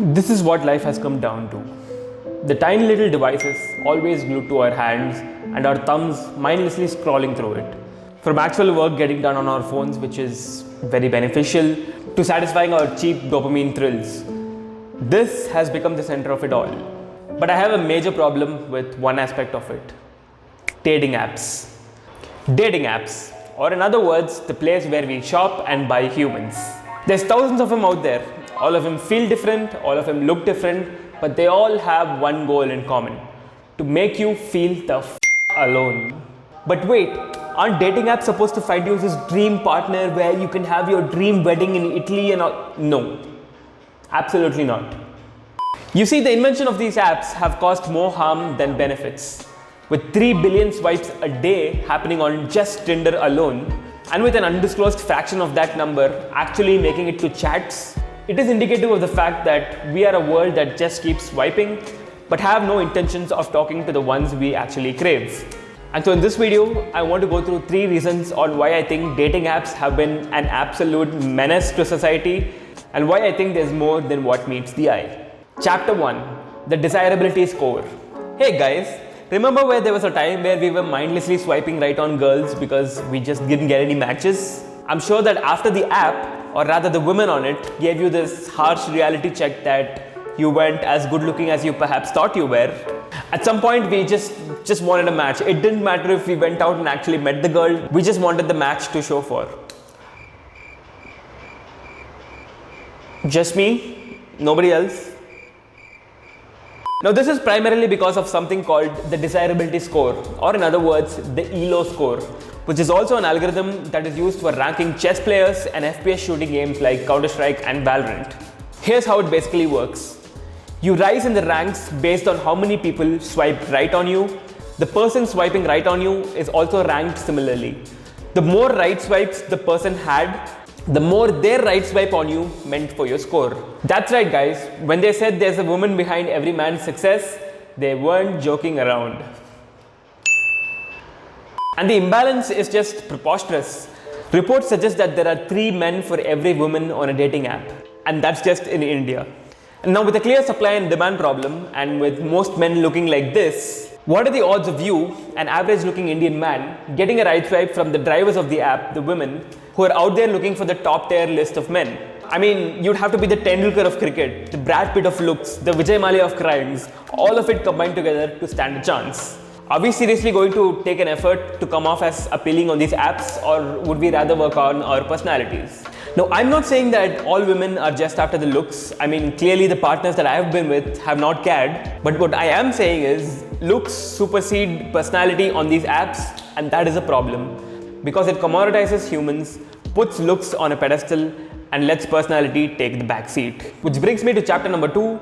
This is what life has come down to. The tiny little devices always glued to our hands and our thumbs mindlessly scrolling through it. From actual work getting done on our phones, which is very beneficial, to satisfying our cheap dopamine thrills. This has become the center of it all. But I have a major problem with one aspect of it. Dating apps. Dating apps, or in other words, the place where we shop and buy humans. There's thousands of them out there. All of them feel different, all of them look different, but they all have one goal in common: to make you feel the alone. But wait, aren't dating apps supposed to find you this dream partner where you can have your dream wedding in Italy and all? No, absolutely not. You see, the invention of these apps have caused more harm than benefits. With 3 billion swipes a day happening on just Tinder alone, and with an undisclosed fraction of that number actually making it to chats, it is indicative of the fact that we are a world that just keeps swiping but have no intentions of talking to the ones we actually crave. And so in this video, I want to go through 3 reasons on why I think dating apps have been an absolute menace to society and why I think there's more than what meets the eye. Chapter 1. The Desirability Score. Hey guys, remember where there was a time where we were mindlessly swiping right on girls because we just didn't get any matches? I'm sure that after the app, or rather the women on it, gave you this harsh reality check that you weren't as good looking as you perhaps thought you were, at some point we just wanted a match. It didn't matter if we went out and actually met the girl, we just wanted the match to show for. Just me? Nobody else? Now this is primarily because of something called the Desirability Score, or in other words, the ELO score, which is also an algorithm that is used for ranking chess players and FPS shooting games like Counter-Strike and Valorant. Here's how it basically works. You rise in the ranks based on how many people swipe right on you. The person swiping right on you is also ranked similarly. The more right swipes the person had, the more their right swipe on you meant for your score. That's right guys, when they said there's a woman behind every man's success, they weren't joking around. And the imbalance is just preposterous. Reports suggest that there are 3 men for every woman on a dating app, and that's just in India. And now with a clear supply and demand problem, and with most men looking like this, what are the odds of you, an average looking Indian man, getting a right swipe from the drivers of the app, the women, who are out there looking for the top tier list of men? I mean, you'd have to be the Tendulkar of cricket, the Brad Pitt of looks, the Vijay Mallya of crimes, all of it combined together to stand a chance. Are we seriously going to take an effort to come off as appealing on these apps, or would we rather work on our personalities? Now, I'm not saying that all women are just after the looks. I mean, clearly the partners that I have been with have not cared. But what I am saying is, looks supersede personality on these apps, and that is a problem. Because it commoditizes humans, puts looks on a pedestal, and lets personality take the back seat. Which brings me to chapter number 2.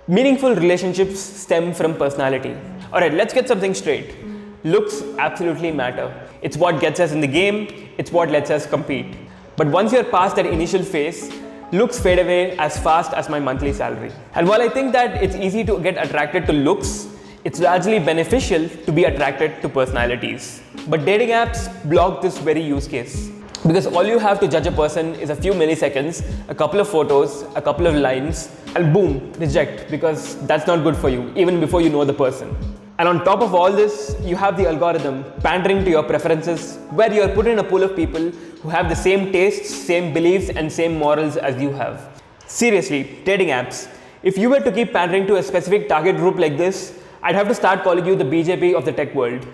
Meaningful relationships stem from personality. Alright, let's get something straight. Looks absolutely matter. It's what gets us in the game, it's what lets us compete. But once you're past that initial phase, looks fade away as fast as my monthly salary. And while I think that it's easy to get attracted to looks, it's largely beneficial to be attracted to personalities. But dating apps block this very use case. Because all you have to judge a person is a few milliseconds, a couple of photos, a couple of lines, and boom, reject, because that's not good for you, even before you know the person. And on top of all this, you have the algorithm pandering to your preferences, where you are put in a pool of people who have the same tastes, same beliefs, and same morals as you have. Seriously, dating apps, if you were to keep pandering to a specific target group like this, I'd have to start calling you the BJP of the tech world.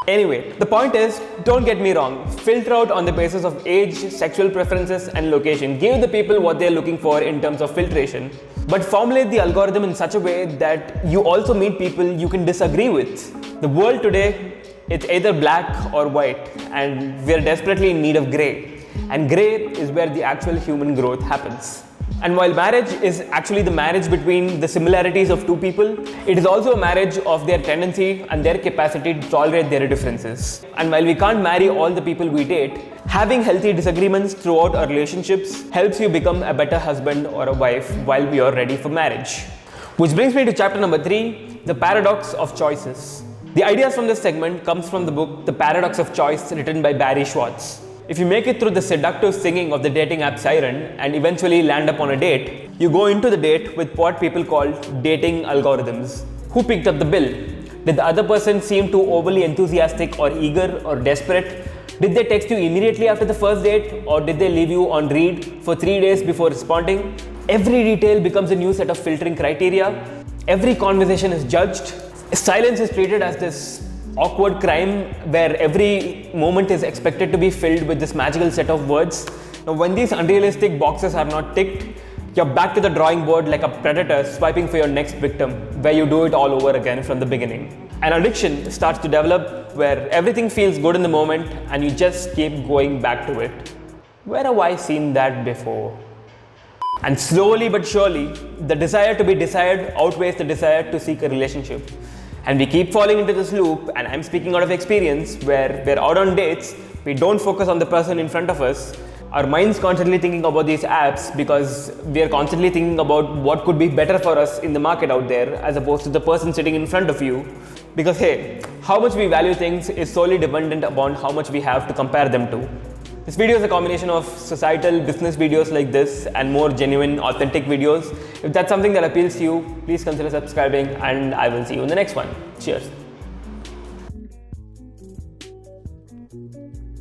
Anyway, the point is, don't get me wrong, filter out on the basis of age, sexual preferences, and location. Give the people what they're looking for in terms of filtration. But formulate the algorithm in such a way that you also meet people you can disagree with. The world today, it's either black or white, and we're desperately in need of grey. And grey is where the actual human growth happens. And while marriage is actually the marriage between the similarities of 2 people, it is also a marriage of their tendency and their capacity to tolerate their differences. And while we can't marry all the people we date, having healthy disagreements throughout our relationships helps you become a better husband or a wife while we are ready for marriage. Which brings me to chapter number 3, the paradox of choices. The ideas from this segment comes from the book The Paradox of Choice, written by Barry Schwartz. If you make it through the seductive singing of the dating app siren and eventually land up on a date, You go into the date with what people call dating algorithms. Who picked up the bill? Did the other person seem too overly enthusiastic or eager or desperate? Did they text you immediately after the first date, or did they leave you on read for 3 days before responding? Every detail becomes a new set of filtering criteria. Every conversation is judged. Silence is treated as this awkward crime where every moment is expected to be filled with this magical set of words. Now, when these unrealistic boxes are not ticked, you're back to the drawing board like a predator swiping for your next victim, where you do it all over again from the beginning. An addiction starts to develop where everything feels good in the moment and you just keep going back to it. Where have I seen that before? And slowly but surely, the desire to be desired outweighs the desire to seek a relationship. And we keep falling into this loop, and I'm speaking out of experience, where we're out on dates, we don't focus on the person in front of us. Our mind's constantly thinking about these apps because we are constantly thinking about what could be better for us in the market out there as opposed to the person sitting in front of you. Because hey, how much we value things is solely dependent upon how much we have to compare them to. This video is a combination of societal business videos like this and more genuine, authentic videos. If that's something that appeals to you, please consider subscribing, and I will see you in the next one. Cheers.